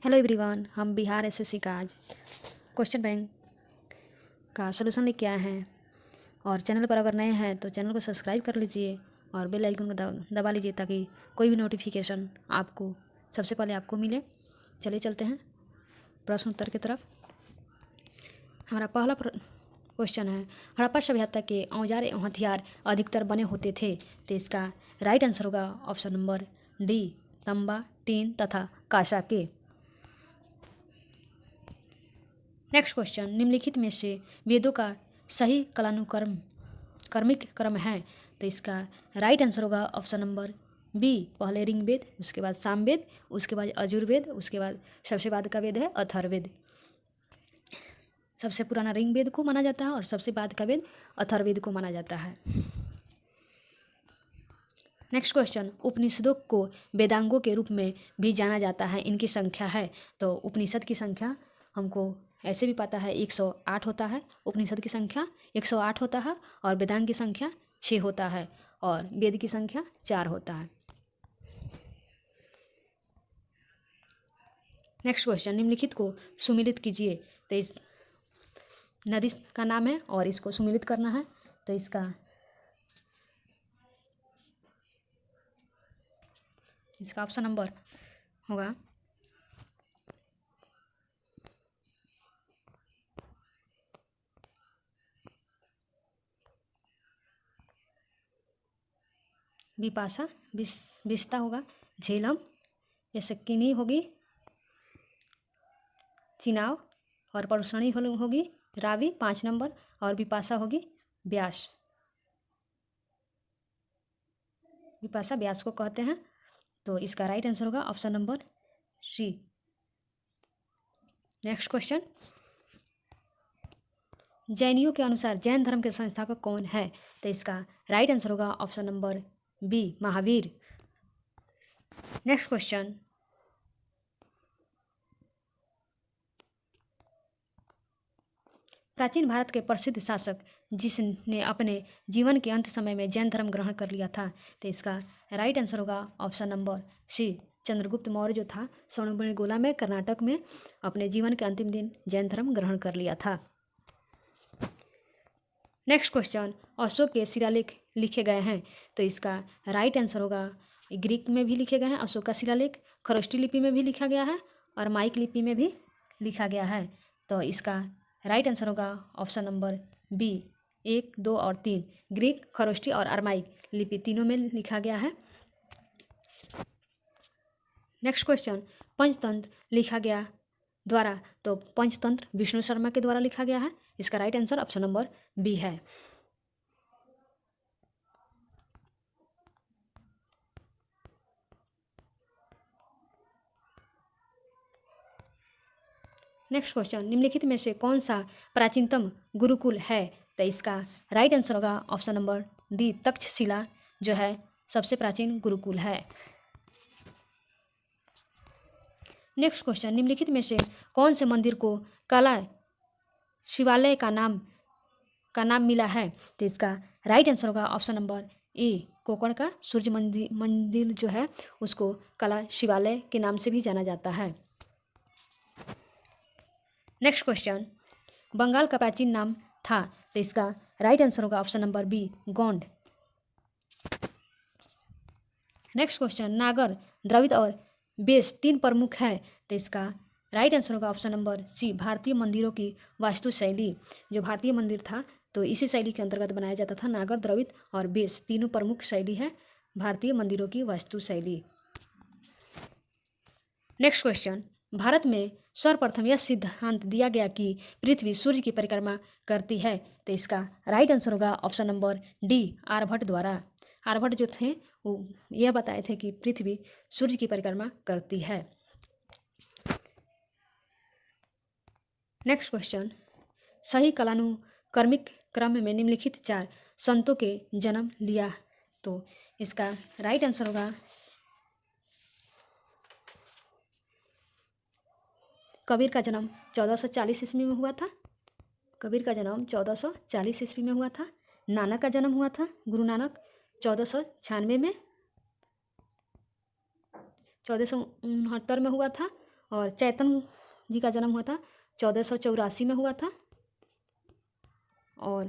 Hello everyone, हम Bihar SSC का आज क्वेश्चन बैंक का सलूशन लेके आए हैं। और चैनल पर अगर नए हैं तो चैनल को सब्सक्राइब कर लीजिए और बेल आइकन को दबा लीजिए ताकि कोई भी नोटिफिकेशन आपको सबसे पहले आपको मिले। चलिए चलते हैं प्रश्न उत्तर की तरफ। हमारा पहला क्वेश्चन है, हड़प्पा सभ्यता के औजार एवं हथियार अधिकतर बने होते थे, तो इसका राइट आंसर होगा ऑप्शन नंबर डी, तंबा, टीन तथा कांसा के। नेक्स्ट क्वेश्चन, निम्नलिखित में से वेदों का सही कालानुक्रम क्रमिक क्रम है, तो इसका राइट आंसर होगा ऑप्शन नंबर बी, पहले ऋग्वेद, उसके बाद सामवेद, उसके बाद यजुर्वेद, उसके बाद सबसे बाद का वेद है अथर्ववेद। सबसे पुराना ऋग्वेद को माना जाता है और सबसे बाद का वेद अथर्ववेद को माना जाता है। नेक्स्ट क्वेश्चन, उपनिषदों को वेदांगों के रूप में भी जाना जाता है, इनकी संख्या है, तो उपनिषद की संख्या हमको ऐसे भी पता है 108 होता है। उपनिषद की संख्या 108 होता है और वेदांग की संख्या 6 होता है और वेद की संख्या 4 होता है। नेक्स्ट क्वेश्चन, निम्नलिखित को सुमिलित कीजिए, तो इस नदी का नाम है और इसको सुमिलित करना है, तो इसका ऑप्शन नंबर होगा बिपाशा, बिस्ता होगा, झेलम, यशकिनी होगी, चिनाव और परुषणी होगी रावी 5 नंबर और बिपाशा होगी व्यास। बिपाशा व्यास को कहते हैं, तो इसका राइट आंसर होगा option number C. Next question, जैनियों के अनुसार जैन धर्म के संस्थापक कौन है, तो इसका राइट आंसर होगा option number B, Mahavir. Next question, प्राचीन भारत के प्रसिद्ध शासक जिसने अपने जीवन के अंत समय में जैन धर्म ग्रहण कर लिया था, तो इसका राइट आंसर होगा option number C, Chandragupta Maurya जो था श्रवणबेलगोला में कर्नाटक में अपने जीवन के अंतिम दिन जैन धर्म ग्रहण कर लिया था। नेक्स्ट क्वेश्चन, अशोक के शिलालेख लिखे गए हैं, तो इसका राइट आंसर होगा, ग्रीक में भी लिखे गए हैं अशोक का शिलालेख, खरोष्टी लिपि में भी लिखा गया है और माइक लिपि में भी लिखा गया है, तो इसका राइट आंसर होगा ऑप्शन नंबर बी, 1, 2 और 3, ग्रीक, खरोष्टी और अरमाइक लिपि तीनों में लिखा गया है। नेक्स्ट क्वेश्चन, पंचतंत्र लिखा गया द्वारा, तो पंचतंत्र विष्णु शर्मा के द्वारा लिखा गया है, इसका right answer option number B है। नेक्स्ट क्वेश्चन, निम्नलिखित में से कौन सा प्राचीनतम गुरुकुल है, तो इसका राइट आंसर होगा ऑप्शन नंबर डी, तक्षशिला जो है सबसे प्राचीन गुरुकुल है। नेक्स्ट क्वेश्चन, निम्नलिखित में से कौन से मंदिर को कला शिवालय का नाम मिला है, तो इसका राइट आंसर होगा ऑप्शन नंबर ए, कोकण का सूर्य मंदिर जो है उसको कला शिवालय के नाम से भी जाना जाता है। नेक्स्ट क्वेश्चन, बंगाल का प्राचीन नाम था, तो इसका राइट आंसर होगा option number B, Gond. Next question, Nagara, Dravida और बेस 3 प्रमुख है, तो इसका राइट आंसर होगा ऑप्शन नंबर सी, भारतीय मंदिरों की वास्तुशैली। जो भारतीय मंदिर था तो इसी शैली के अंतर्गत बनाया जाता था। नागर, द्रविड़ और बेस तीनों प्रमुख शैली है भारतीय मंदिरों की वास्तुशैली। नेक्स्ट क्वेश्चन, भारत में सर्वप्रथम यह सिद्धांत दिया गया कि पृथ्वी सूर्य की परिक्रमा करती है, तो इसका राइट आंसर होगा ऑप्शन नंबर डी, आर्यभट्ट द्वारा। आर्यभट्ट जो थे वो यह बताए थे कि पृथ्वी सूर्य की परिक्रमा करती है। नेक्स्ट क्वेश्चन, सही कालानुक्रमिक क्रम में निम्नलिखित 4 संतों के जन्म लिया, तो इसका राइट आंसर होगा कबीर का जन्म 1440 ईस्वी में हुआ था। कबीर का जन्म 1440 ईस्वी में हुआ था। नानक का जन्म हुआ था, गुरु नानक 1496 में, 1469 में हुआ था और चैतन्य जी का जन्म हुआ था 1484 में हुआ था, और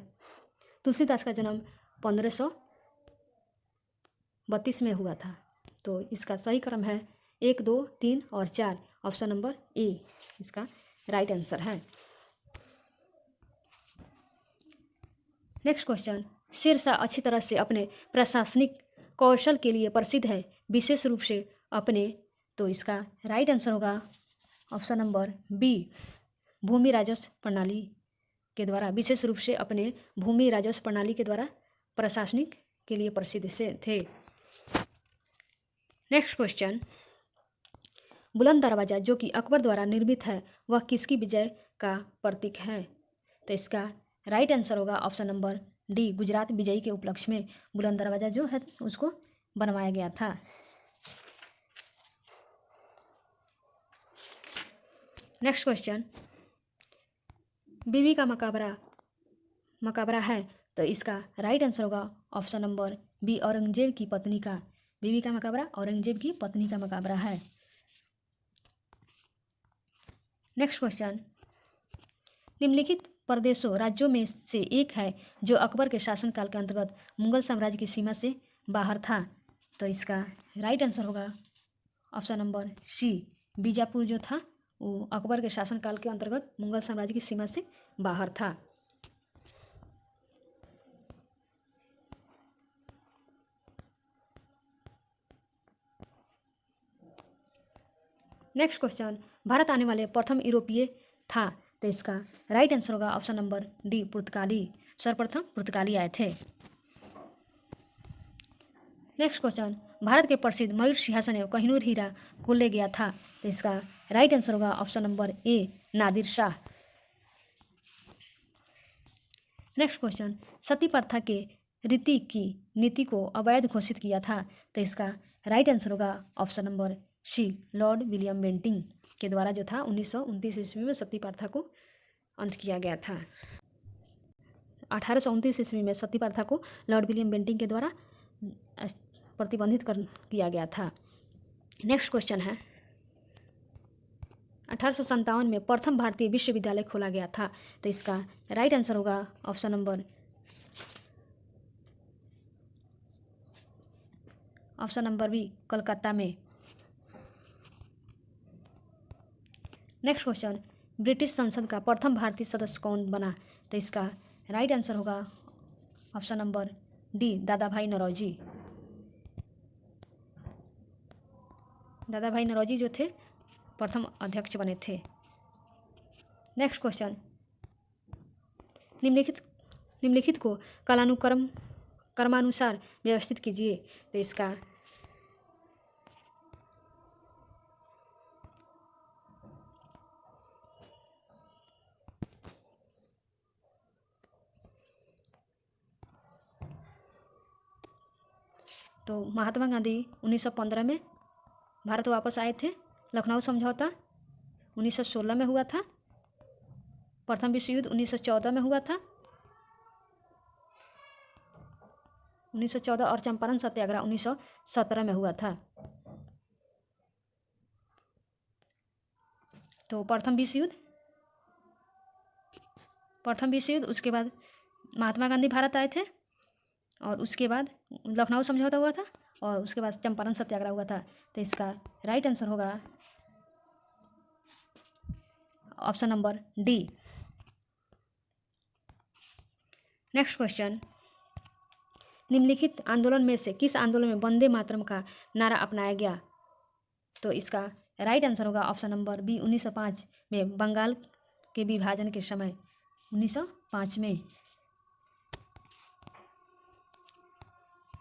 तुलसीदास का जन्म 1532 में हुआ था। तो इसका सही क्रम है 1, 2, 3 और 4। ऑप्शन नंबर ए इसका राइट आंसर है। नेक्स्ट क्वेश्चन, शेरशाह अच्छी तरह से अपने प्रशासनिक कौशल के लिए प्रसिद्ध है, विशेष रूप से अपने, तो इसका राइट आंसर होगा ऑप्शन नंबर बी, भूमि राजस्व प्रणाली के द्वारा, विशेष रूप से अपने भूमि राजस्व प्रणाली के द्वारा प्रशासनिक के लिए प्रसिद्ध से थे। नेक्स्ट क्वेश्चन, बुलंद दरवाजा जो कि अकबर द्वारा निर्मित है वह किसकी विजय का प्रतीक है? तो इसका राइट आंसर होगा ऑप्शन नंबर डी, गुजरात विजयी के उपलक्ष्य में बुलंद दरवाजा जो है उसको बनवाया गया था। नेक्स्ट क्वेश्चन, बीबी का मकबरा है, तो इसका राइट आंसर होगा ऑप्शन नंबर बी, औरंगजेब की पत्नी का। बीबी का मकबरा औरंगजेब की पत्नी का मकबरा है। नेक्स्ट क्वेश्चन, निम्नलिखित प्रदेशों राज्यों में से एक है जो अकबर के शासनकाल के अंतर्गत मुगल साम्राज्य की सीमा से बाहर था, तो इसका राइट आंसर होगा ऑप्शन नंबर सी, बीजापुर जो था वो अकबर के शासनकाल के अंतर्गत मुगल साम्राज्य की सीमा से बाहर था। नेक्स्ट क्वेश्चन, भारत आने वाले प्रथम यूरोपीय था, तो इसका राइट आंसर होगा ऑप्शन नंबर डी, पुर्तगाली। सर्वप्रथम पुर्तगाली आए थे। नेक्स्ट क्वेश्चन, भारत के प्रसिद्ध मयूर सिंहासन एवं कोहिनूर हीरा को ले गया था, तो इसका राइट आंसर होगा option number A, Nadir Shah. Next question, sati प्रथा के रीति की नीति को अवैध घोषित किया था, तो इसका राइट आंसर होगा option number C, lord William Bentinck के द्वारा जो था 1929 ईस्वी में सती प्रथा को अंत किया गया था। 1829 ईस्वी में सती प्रथा को लॉर्ड विलियम बेंटिंग के द्वारा प्रतिबंधित किया गया था। नेक्स्ट क्वेश्चन है, 1857 में प्रथम भारतीय विश्वविद्यालय खोला गया था, तो इसका राइट आंसर होगा ऑप्शन नंबर बी, कोलकाता में। नेक्स्ट क्वेश्चन, ब्रिटिश संसद का प्रथम भारतीय सदस्य कौन बना, तो इसका राइट आंसर होगा option number D, Dadabhai Naoroji. Dadabhai Naoroji जो थे प्रथम अध्यक्ष बने थे। नेक्स्ट क्वेश्चन, निम्नलिखित को क्रमानुसार व्यवस्थित कीजिए, तो इसका तो महात्मा गांधी 1915 में भारत वापस आए थे। लखनऊ समझौता 1916 में हुआ था। प्रथम विश्व युद्ध 1914 में हुआ था। 1914 और चंपारण सत्याग्रह 1917 में हुआ था। तो प्रथम विश्व युद्ध, उसके बाद महात्मा गांधी भारत आए थे, और उसके बाद लखनऊ समझौता हुआ था, और उसके बाद चंपारण सत्याग्रह हुआ था। तो इसका राइट आंसर होगा option number D. Next question, निम्नलिखित आंदोलन में से किस आंदोलन में वंदे मातरम का नारा अपनाया गया, तो इसका राइट आंसर होगा ऑप्शन नंबर बी, 1905 में, बंगाल के विभाजन के समय 1905 में।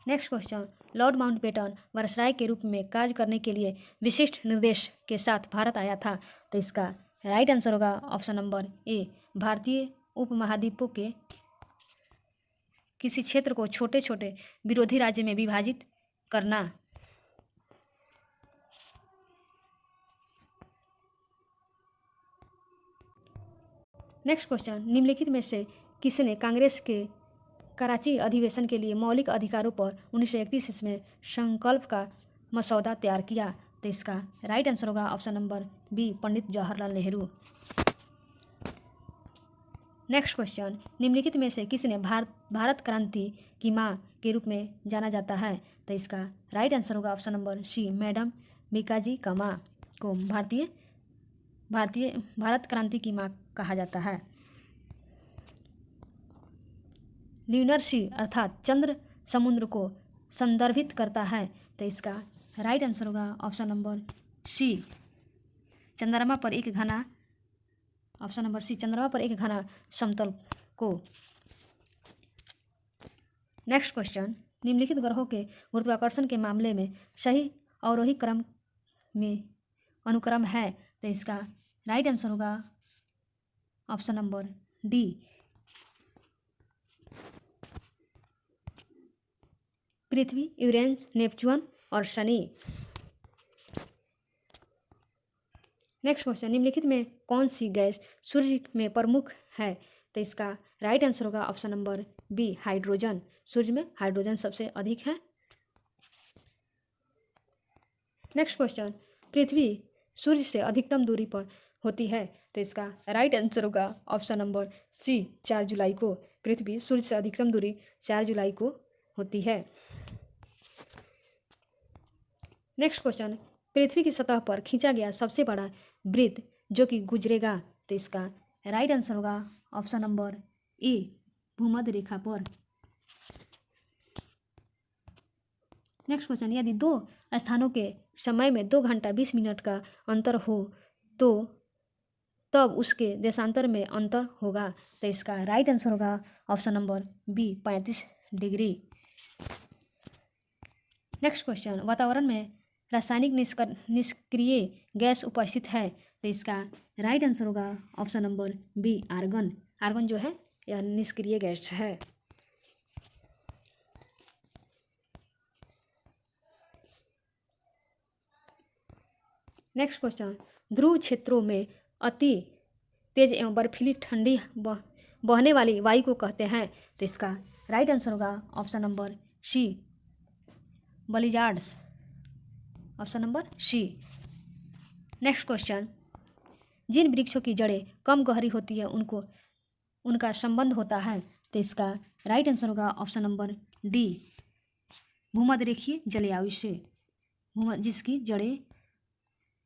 Next question, Lord Mountbatten viceroy के रूप में कार्य करने के लिए विशिष्ट निर्देश के साथ भारत आया था, तो इसका राइट आंसर होगा ऑप्शन नंबर ए, भारतीय उपमहाद्वीपों के किसी क्षेत्र को छोटे छोटे विरोधी राज्य में विभाजित करना। नेक्स्ट क्वेश्चन, निम्नलिखित में से किसने कांग्रेस के कराची अधिवेशन के लिए मौलिक अधिकारों पर 1931 में संकल्प का मसौदा तैयार किया, तो इसका राइट आंसर होगा option number B, Pandit Jawaharlal Nehru. Next question, निम्नलिखित में से किसने भारत क्रांति की माँ के रूप में जाना जाता है? तो इसका राइट आंसर होगा option number C, madam Bhikaji Cama को भारत क्रांति की माँ कहा जाता है। ल्यूनर सी अर्थात चंद्र समुद्र को संदर्भित करता है, तो इसका राइट आंसर होगा ऑप्शन नंबर सी, चंद्रमा पर एक घना ऑप्शन नंबर सी, चंद्रमा पर एक घना समतल को। नेक्स्ट क्वेश्चन, निम्नलिखित ग्रहों के गुरुत्वाकर्षण के मामले में सही अवरोही क्रम में अनुक्रम है, तो इसका राइट आंसर होगा ऑप्शन नंबर डी, पृथ्वी, यूरेनस, नेपच्यून और शनि। नेक्स्ट क्वेश्चन, निम्नलिखित में कौन सी गैस सूर्य में प्रमुख है? तो इसका राइट आंसर होगा ऑप्शन नंबर बी, हाइड्रोजन। सूर्य में हाइड्रोजन सबसे अधिक है। नेक्स्ट क्वेश्चन, पृथ्वी सूर्य से अधिकतम दूरी पर होती है, तो इसका राइट आंसर होगा ऑप्शन नंबर सी, 4 जुलाई को। पृथ्वी सूर्य से अधिकतम दूरी 4 जुलाई को होती है। नेक्स्ट क्वेश्चन, पृथ्वी की सतह पर खींचा गया सबसे बड़ा वृत्त जो कि गुजरेगा, तो इसका राइट आंसर होगा ऑप्शन नंबर ए, भूमध्य रेखा पर। नेक्स्ट क्वेश्चन, यदि दो स्थानों के समय में 2 घंटा 20 मिनट का अंतर हो तो तब उसके देशांतर में अंतर होगा, तो इसका राइट आंसर होगा option number B, 35 degree. Next question, वातावरण में रासायनिक निष्क्रिय गैस उपस्थित है, तो इसका राइट आंसर होगा option number B, argon. Argon जो है यह निष्क्रिय गैस है। नेक्स्ट क्वेश्चन, ध्रुव क्षेत्रों में अति तेज एवं बर्फीली ठंडी बहने वाली वायु को कहते हैं, तो इसका राइट आंसर होगा option number C, blizzards. Option number C. Next question, जिन वृक्षों की जड़ें कम गहरी होती है उनका संबंध होता है, तो इसका राइट आंसर होगा ऑप्शन नंबर डी, भूमध्यरेखीय जलवायु से। जिसकी जड़ें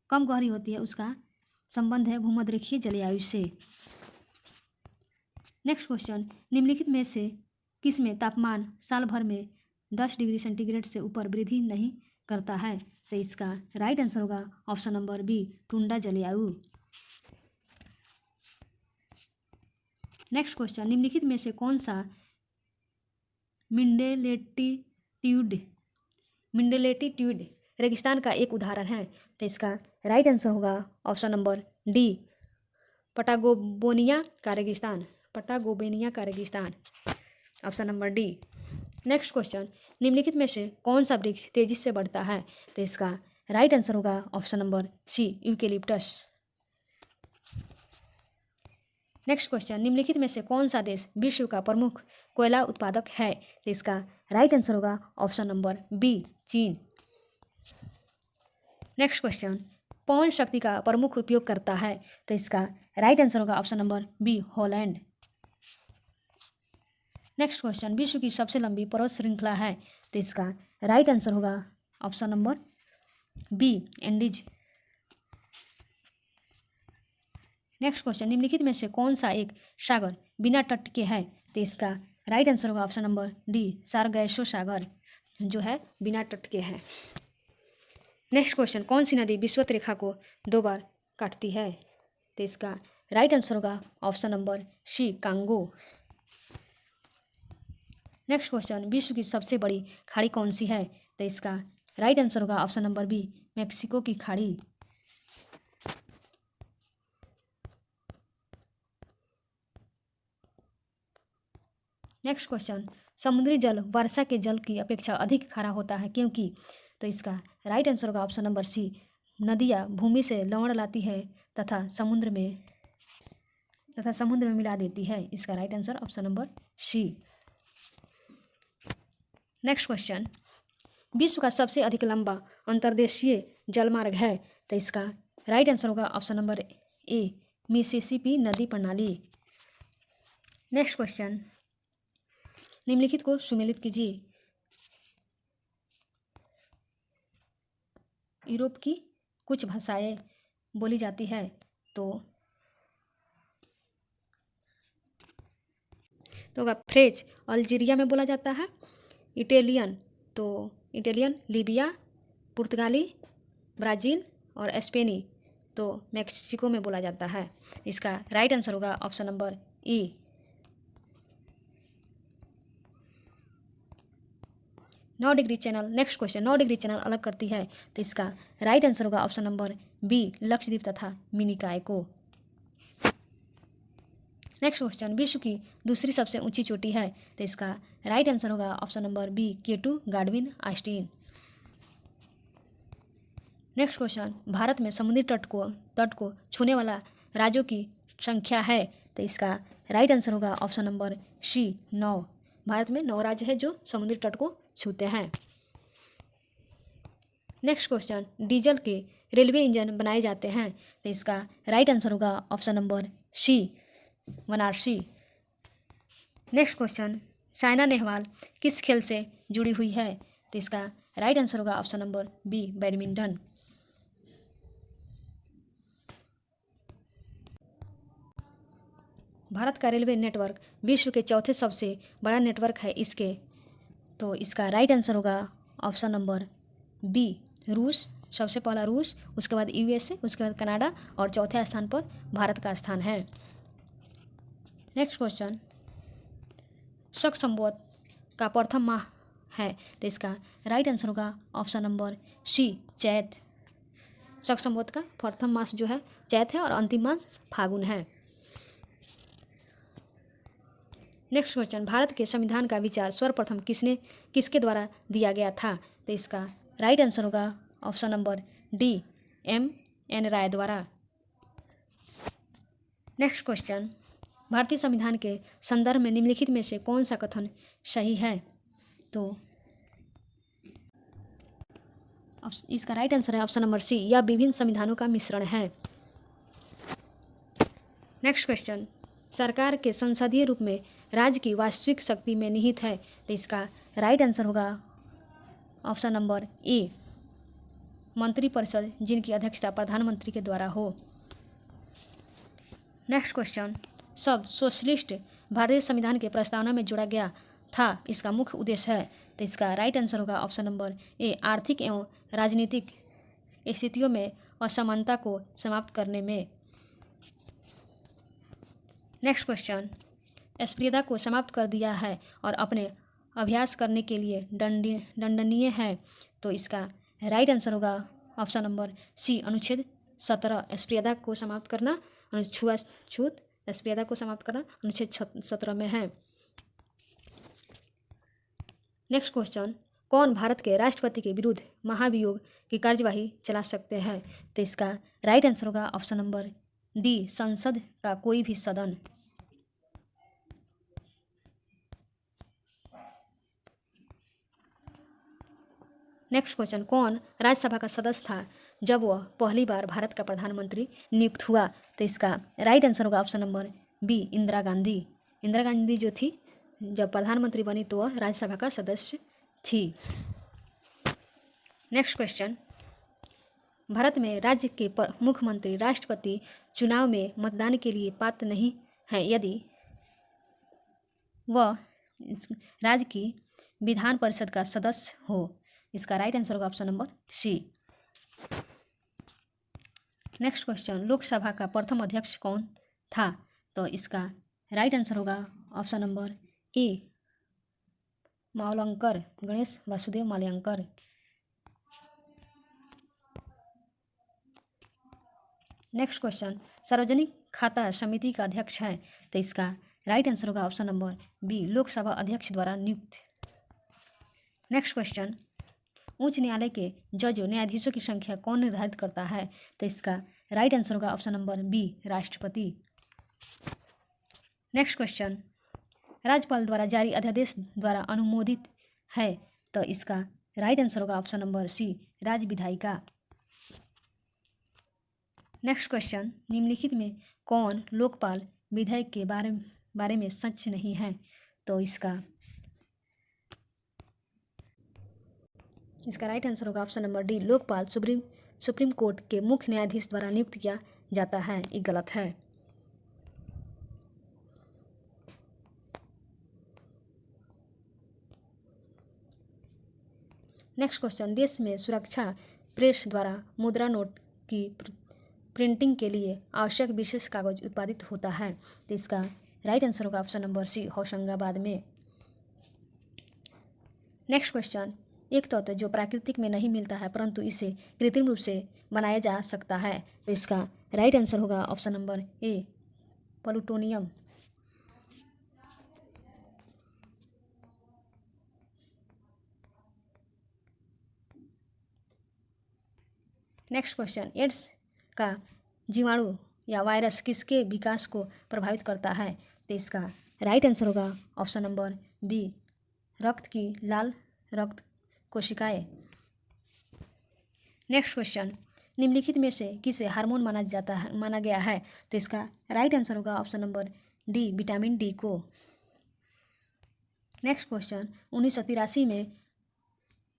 कम गहरी होती है उसका संबंध है भूमध्यरेखीय जलवायु से। नेक्स्ट क्वेश्चन, निम्नलिखित में से किसमें तापमान साल भर में 10 डिग्री सेंटीग्रेड से ऊपर वृद्धि नहीं करता है, तो इसका राइट आंसर होगा ऑप्शन नंबर बी, टुंड्रा जलवायु। नेक्स्ट क्वेश्चन, निम्नलिखित में से कौन सा मिंडेलेटिट्यूड रेगिस्तान का एक उदाहरण है, तो इसका राइट आंसर होगा ऑप्शन नंबर डी, पटागोनिया का रेगिस्तान। Option number D. Next question, निम्नलिखित में से कौन सा वृक्ष तेजी से बढ़ता है, तो इसका राइट आंसर होगा option number C, eucalyptus. Next question, निम्नलिखित में से कौन सा देश विश्व का प्रमुख कोयला उत्पादक है, तो इसका राइट आंसर होगा ऑप्शन नंबर बी, चीन। नेक्स्ट क्वेश्चन, पवन शक्ति का प्रमुख उपयोग करता है, तो इसका राइट आंसर होगा option number B, Holland. Next question, विश्व की सबसे लंबी पर्वत श्रृंखला है, तो इसका राइट आंसर होगा option number B, Andes. Next question, निम्नलिखित में से कौन सा एक सागर बिना तट के है, तो इसका राइट आंसर होगा ऑप्शन नंबर डी, सारगैसो सागर जो है बिना तट के है। नेक्स्ट क्वेश्चन, कौन सी नदी विषुवत रेखा को 2 बार काटती है, तो इसका राइट आंसर होगा option number C, Congo. Next question, विश्व की सबसे बड़ी खाड़ी कौन सी है, तो इसका राइट आंसर होगा ऑप्शन नंबर बी, मैक्सिको की खाड़ी। नेक्स्ट क्वेश्चन, समुद्री जल वर्षा के जल की अपेक्षा अधिक खारा होता है क्योंकि, तो इसका राइट आंसर होगा ऑप्शन नंबर सी, नदियाँ भूमि से लवण लाती है तथा समुद्र में मिला देती है। इसका right answer option number C. Next question, विश्व का सबसे अधिक लंबा अंतर्देशीय जलमार्ग है? तो इसका राइट आंसर होगा ऑप्शन नंबर ए, मिसिसिपी नदी प्रणाली। नेक्स्ट क्वेश्चन, निम्नलिखित को सुमेलित कीजिए। यूरोप की कुछ भाषाएं बोली जाती है, तो होगा फ्रेंच अल्जीरिया में बोला जाता है, इटालियन तो इटालियन लीबिया, पुर्तगाली ब्राज़ील और स्पेनी तो मैक्सिको में बोला जाता है। इसका राइट आंसर होगा ऑप्शन नंबर ई। 9 degree channel, next question, 9 degree channel अलग करती है, तो इसका राइट आंसर होगा ऑप्शन नंबर बी, लक्षद्वीप तथा मिनिकॉय को। नेक्स्ट क्वेश्चन, विश्व की दूसरी सबसे ऊंची चोटी है, तो इसका राइट आंसर होगा option number B, K two Godwin Austen. Next question, Bharat में समुद्री तट को छूने वाला राज्यों की संख्या है, तो इसका राइट आंसर होगा ऑप्शन नंबर सी, 9। भारत में 9 राज्य है जो समुद्री तट को छूते हैं। नेक्स्ट क्वेश्चन, डीजल के रेलवे इंजन बनाए जाते हैं, तो इसका राइट आंसर होगा option number C, Varanasi. Next question, Saina Nehwal किस खेल से जुड़ी हुई है, तो इसका राइट आंसर होगा option number B, badminton. Bharat का रेलवे नेटवर्क विश्व के चौथे सबसे बड़ा नेटवर्क है इसके, तो इसका राइट आंसर होगा ऑप्शन नंबर बी, रूस। सबसे पहला रूस, उसके बाद यूएसए, उसके बाद कनाडा और चौथे स्थान पर भारत का स्थान है। नेक्स्ट क्वेश्चन, शक संवत का प्रथम माह है, तो इसका राइट आंसर होगा ऑप्शन नंबर सी, चैत। शक संवत का प्रथम मास जो है चैत है और अंतिम मास फागुन है। नेक्स्ट क्वेश्चन, भारत के संविधान का विचार सर्वप्रथम किसके द्वारा दिया गया था, तो इसका राइट आंसर होगा ऑप्शन नंबर डी, एम.एन. राय द्वारा। नेक्स्ट क्वेश्चन, भारतीय संविधान के संदर्भ में निम्नलिखित में से कौन सा कथन सही है, तो इसका राइट आंसर है ऑप्शन नंबर सी, यह विभिन्न संविधानों का मिश्रण है। नेक्स्ट क्वेश्चन, सरकार के संसदीय रूप में राज्य की वास्तविक शक्ति में निहित है, तो इसका राइट आंसर होगा ऑप्शन नंबर ए, मंत्रिपरिषद जिनकी अध्यक्षता प्रधानमंत्री के द्वारा हो। नेक्स्ट क्वेश्चन, शब्द सोशलिस्ट भारतीय संविधान के प्रस्तावना में जोड़ा गया था, इसका मुख्य उद्देश्य है, तो इसका राइट आंसर होगा ऑप्शन नंबर ए, आर्थिक एवं राजनीतिक स्थितियों में असमानता को समाप्त करने में। नेक्स्ट क्वेश्चन, अस्पृश्यता को समाप्त कर दिया है और अपने अभ्यास करने के लिए दंडनीय है, तो इसका राइट आंसर होगा ऑप्शन नंबर सी, अनुच्छेद 17, अस्पृश्यता को समाप्त करना, छूत अस्पृश्यता को समाप्त करना अनुच्छेद 17 में है। नेक्स्ट क्वेश्चन, कौन भारत के राष्ट्रपति के विरुद्ध महाभियोग की कार्यवाही चला सकते हैं, तो इसका राइट आंसर होगा ऑप्शन नंबर डी, संसद का कोई भी सदन। नेक्स्ट क्वेश्चन, कौन राज्यसभा का सदस्य था जब वह पहली बार भारत का प्रधानमंत्री नियुक्त हुआ, तो इसका राइट आंसर होगा option number B, Indira Gandhi. Indira Gandhi जो थी जब प्रधानमंत्री बनी तो वह राज्यसभा का सदस्य थी। नेक्स्ट क्वेश्चन, भारत में राज्य के मुख्यमंत्री राष्ट्रपति चुनाव में मतदान के लिए पात्र नहीं है यदि वह राज्य की विधान परिषद का सदस्य हो, इसका राइट आंसर होगा option number C. Next question, Lok Sabha का प्रथम अध्यक्ष कौन था, तो इसका राइट आंसर होगा option number A, Mavalankar, Ganesh Vasudev Mavalankar. Next question, सार्वजनिक खाता समिति का अध्यक्ष है, तो इसका राइट आंसर होगा ऑप्शन नंबर बी, लोकसभा अध्यक्ष द्वारा नियुक्त। नेक्स्ट क्वेश्चन, उच्च न्यायालय के जजों न्यायाधीशों की संख्या कौन निर्धारित करता है, तो इसका राइट आंसर होगा ऑप्शन नंबर बी, राष्ट्रपति। नेक्स्ट क्वेश्चन, राज्यपाल द्वारा जारी अध्यादेश द्वारा अनुमोदित है, तो इसका राइट आंसर होगा ऑप्शन नंबर सी, राज्य विधायिका। नेक्स्ट क्वेश्चन, निम्नलिखित में कौन लोकपाल विधेयक के बारे में सच नहीं है? तो इसका राइट आंसर होगा option number D, Lokpal supreme court के मुख्य न्यायाधीश द्वारा नियुक्त किया जाता है। ये गलत है। नेक्स्ट क्वेश्चन, देश में सुरक्षा प्रेस द्वारा मुद्रा नोट की प्रिंटिंग के लिए आवश्यक विशेष कागज उत्पादित होता है। तो इसका राइट आंसर होगा ऑप्शन नंबर सी, होशंगाबाद में। नेक्स्ट क्वेश्चन, एक तत्व जो प्राकृतिक में नहीं मिलता है परंतु इसे कृत्रिम रूप से बनाया जा सकता है। तो इसका राइट आंसर होगा option number A, plutonium. Next question, AIDS का जीवाणु या वायरस किसके विकास को प्रभावित करता है? तो इसका राइट आंसर होगा ऑप्शन नंबर बी, रक्त की लाल रक्त कोशिकाएं। नेक्स्ट क्वेश्चन, निम्नलिखित में से किसे हार्मोन माना गया है? तो इसका राइट आंसर होगा option number D, vitamin D को। नेक्स्ट क्वेश्चन, 1983 में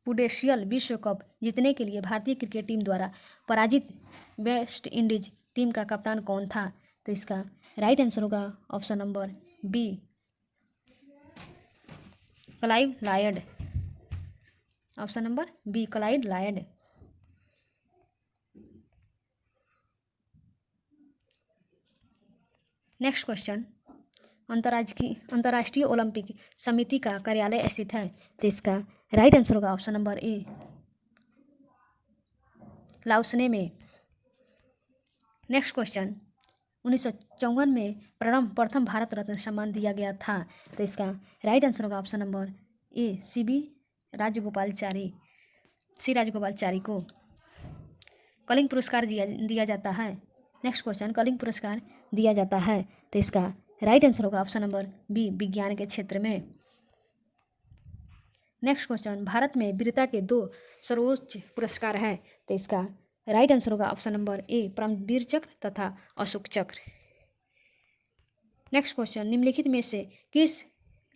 पुडेशियल विश्व कप जीतने के लिए भारतीय क्रिकेट टीम द्वारा पराजित वेस्ट इंडीज टीम का कप्तान कौन था? तो इसका राइट आंसर होगा option number B, Clive Lloyd. Option number B, Clive Lloyd. Next question, अंतर्राष्ट्रीय ओलंपिक समिति का कार्यालय स्थित है। तो इसका राइट आंसर होगा ऑप्शन नंबर ए, लाओसने में। नेक्स्ट क्वेश्चन, 1954 में प्रथम भारत रत्न सम्मान दिया गया था। तो इसका राइट आंसर होगा ऑप्शन नंबर ए, सी राजगोपालचारी को कलिंग पुरस्कार दिया जाता है। नेक्स्ट क्वेश्चन, कलिंग पुरस्कार दिया जाता है। तो इसका राइट आंसर होगा ऑप्शन नंबर बी, विज्ञान के क्षेत्र में। नेक्स्ट क्वेश्चन, भारत में वीरता के 2 सर्वोच्च पुरस्कार हैं। तो इसका राइट आंसर होगा ऑप्शन नंबर ए, परमवीर चक्र तथा अशोक चक्र। नेक्स्ट क्वेश्चन, निम्नलिखित में से किस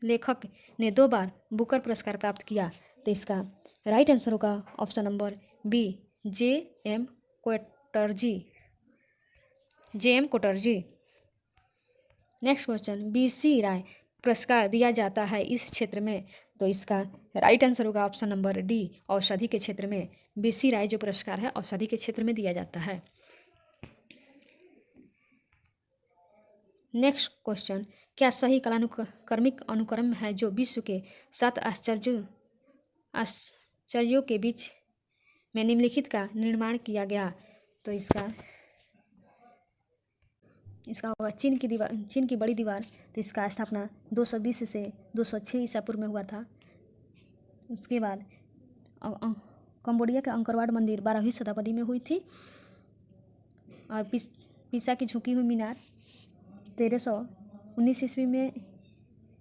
लेखक ने 2 बार बुकर पुरस्कार प्राप्त किया? तो इसका राइट आंसर होगा option number B, J M. Coetzee. Next question, B C. Roy पुरस्कार दिया जाता है इस क्षेत्र में। तो इसका राइट आंसर होगा ऑप्शन नंबर डी, औषधि के क्षेत्र में। बी.सी. राय जो पुरस्कार है औषधि के क्षेत्र में दिया जाता है। नेक्स्ट क्वेश्चन, क्या सही कालानुक्रमिक अनुक्रम है जो विश्व के 7 आश्चर्यों के बीच में निम्नलिखित का निर्माण किया गया? तो इसका होगा चीन की बड़ी दीवार। तो इसका स्थापना 220 से 206 ईसा पूर्व में हुआ था। उसके बाद कंबोडिया का अंकरवाट मंदिर 12वीं शताब्दी में हुई थी। और पीसा की झुकी हुई मीनार 1319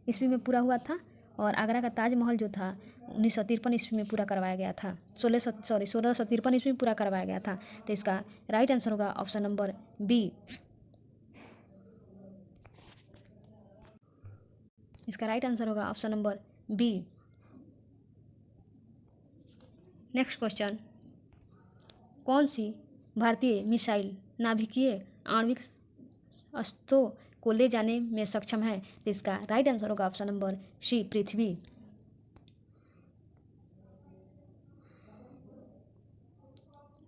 ईस्वी में पूरा हुआ था। और आगरा का ताजमहल जो था 1953 ईस्वी में पूरा करवाया गया था। 1653 ईस्वी में पूरा करवाया गया था। तो इसका राइट आंसर होगा ऑप्शन नंबर बी। इसका राइट आंसर होगा option number B. Next question, कौन सी भारतीय मिसाइल नाभिकीय आणविक अस्त्रों को ले जाने में सक्षम है? तो इसका राइट आंसर होगा ऑप्शन नंबर सी, पृथ्वी।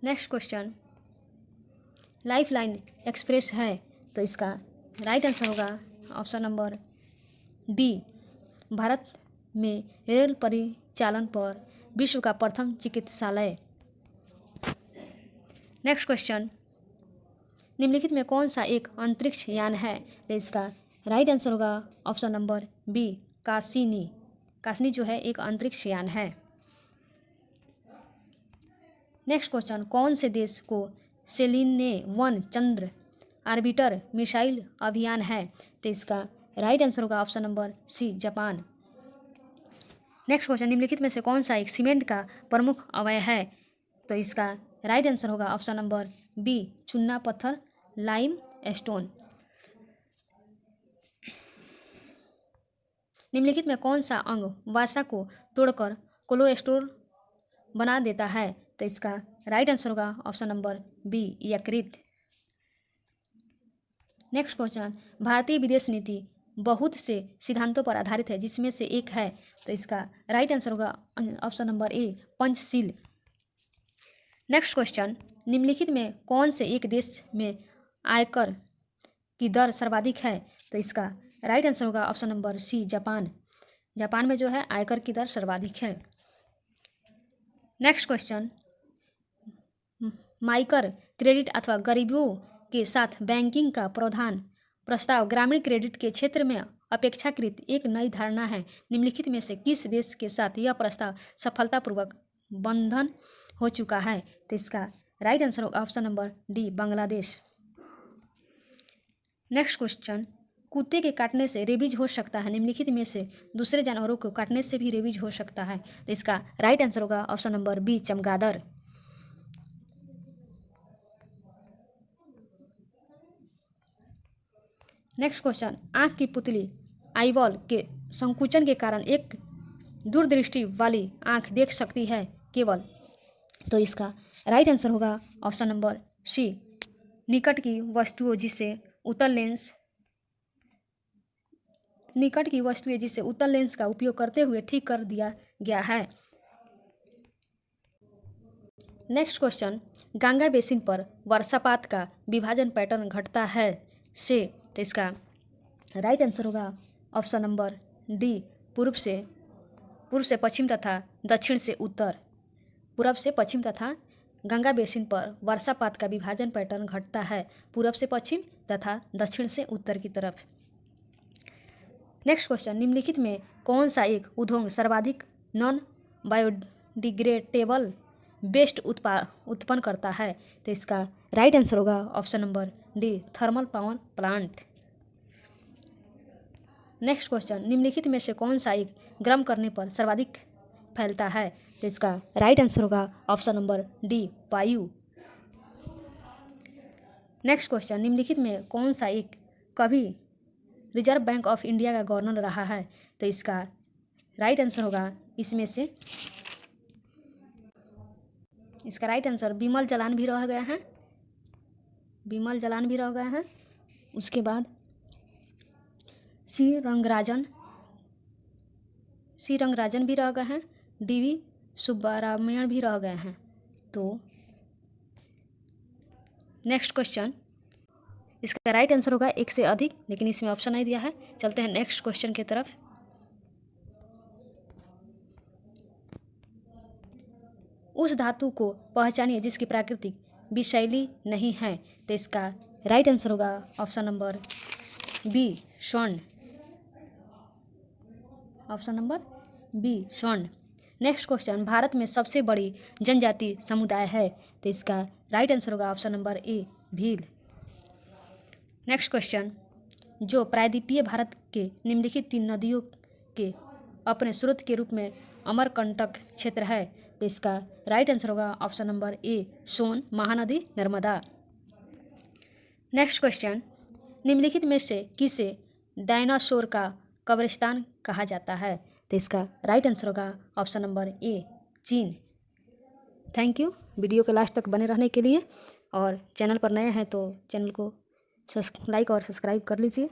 नेक्स्ट क्वेश्चन, लाइफलाइन एक्सप्रेस है। तो इसका राइट आंसर होगा ऑप्शन नंबर बी, भारत में रेल परिचालन पर विश्व का प्रथम चिकित्सालय। नेक्स्ट क्वेश्चन, निम्नलिखित में कौन सा एक अंतरिक्ष यान है? तो इसका राइट आंसर होगा ऑप्शन नंबर बी, कासनी जो है एक अंतरिक्ष यान है। नेक्स्ट क्वेश्चन, कौन से देश को सेलिने-1 चंद्र ऑर्बिटर मिसाइल अभियान है? तो इसका राइट आंसर होगा option number C, Japan. Next question, निम्नलिखित में से कौन सा एक सीमेंट का प्रमुख अवयव है? तो इसका राइट आंसर होगा ऑप्शन नंबर बी चूना पत्थर, लाइम स्टोन। निम्नलिखित में कौन सा अंग वसा को तोड़कर कोलेस्ट्रॉल बना देता है? तो इसका राइट आंसर होगा ऑप्शन नंबर बी यकृत। नेक्स्ट क्वेश्चन, भारतीय विदेश नीति बहुत से सिद्धांतों पर आधारित है जिसमें से एक है, तो इसका राइट आंसर होगा ऑप्शन नंबर ए पंचशील। नेक्स्ट क्वेश्चन, निम्नलिखित में कौन से एक देश में आयकर की दर सर्वाधिक है? तो इसका राइट आंसर होगा option number C Japan. Japan में जो है आयकर की दर सर्वाधिक है। नेक्स्ट क्वेश्चन, माइक्रो क्रेडिट अथवा गरीबों के साथ बैंकिंग का प्रावधान प्रस्ताव ग्रामीण क्रेडिट के क्षेत्र में अपेक्षाकृत एक नई धारणा है। निम्नलिखित में से किस देश के साथ यह प्रस्ताव सफलतापूर्वक बंधन हो चुका है? तो इसका राइट आंसर होगा option number D Bangladesh. Next question, कुत्ते के काटने से रेबीज हो सकता है, निम्नलिखित में से दूसरे जानवरों को काटने से भी रेबीज हो सकता है? तो इसका राइट आंसर होगा ऑप्शन नंबर बी चमगादड़। नेक्स्ट क्वेश्चन, आंख की पुतली आईबॉल के संकुचन के कारण एक दूरदृष्टि वाली आंख देख सकती है केवल? तो इसका राइट आंसर होगा ऑप्शन नंबर सी निकट की वस्तुओं जिसे उत्तल लेंस का उपयोग करते हुए ठीक कर दिया गया है। नेक्स्ट क्वेश्चन, गंगा बेसिन पर वर्षापात का विभाजन पैटर्न घटता है से? तो इसका राइट आंसर होगा ऑप्शन नंबर डी पूर्व से पश्चिम तथा दक्षिण से उत्तर। पूरब से पश्चिम तथा गंगा बेसिन पर वर्षापात का विभाजन पैटर्न घटता है पूरब से पश्चिम तथा दक्षिण से उत्तर की तरफ। नेक्स्ट क्वेश्चन, निम्नलिखित में कौन सा एक उद्योग सर्वाधिक नॉन बायोडिग्रेडेबल वेस्ट उत्पन्न करता है? तो इसका राइट आंसर होगा option number D thermal power plant. Next question, निम्नलिखित में से कौन सा एक गर्म करने पर सर्वाधिक फैलता है? तो इसका राइट आंसर होगा ऑप्शन नंबर डी वायु। नेक्स्ट क्वेश्चन, निम्नलिखित में कौन सा एक कभी रिजर्व बैंक ऑफ इंडिया का गवर्नर रहा है? तो इसका राइट आंसर होगा इसमें से इसका राइट आंसर बिमल जलान भी रह गए हैं। उसके बाद सी रंगराजन भी रह गए हैं, डीवी सुब्बारामयण भी रह गए हैं। तो नेक्स्ट क्वेश्चन, इसका राइट आंसर होगा एक से अधिक, लेकिन इसमें ऑप्शन नहीं दिया है। चलते हैं नेक्स्ट क्वेश्चन की तरफ। उस धातु को पहचानिए जिसकी प्राकृतिक विषैली नहीं है? तो इसका राइट आंसर होगा ऑप्शन नंबर बी स्वर्ण। ऑप्शन नंबर बी स्वर्ण। नेक्स्ट क्वेश्चन, भारत में सबसे बड़ी जनजाति समुदाय है? तो इसका राइट आंसर होगा ऑप्शन नंबर ए भील। नेक्स्ट क्वेश्चन, जो प्रायद्वीपीय भारत के निम्नलिखित 3 नदियों के अपने स्रोत के रूप में अमरकंटक क्षेत्र है? तो इसका राइट आंसर होगा option number A Son, Mahanadi, Narmada. Next question, निम्नलिखित में से किसे डायनासोर का कब्रिस्तान कहा जाता है? तो इसका राइट आंसर होगा ऑप्शन नंबर ए चीन। थैंक यू वीडियो के लास्ट तक बने रहने के लिए, और चैनल पर नए हैं तो चैनल को लाइक और सब्सक्राइब कर लीजिए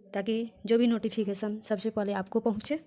ताकि जो भी नोटिफिकेशन सबसे पहले आपको पहुँचे।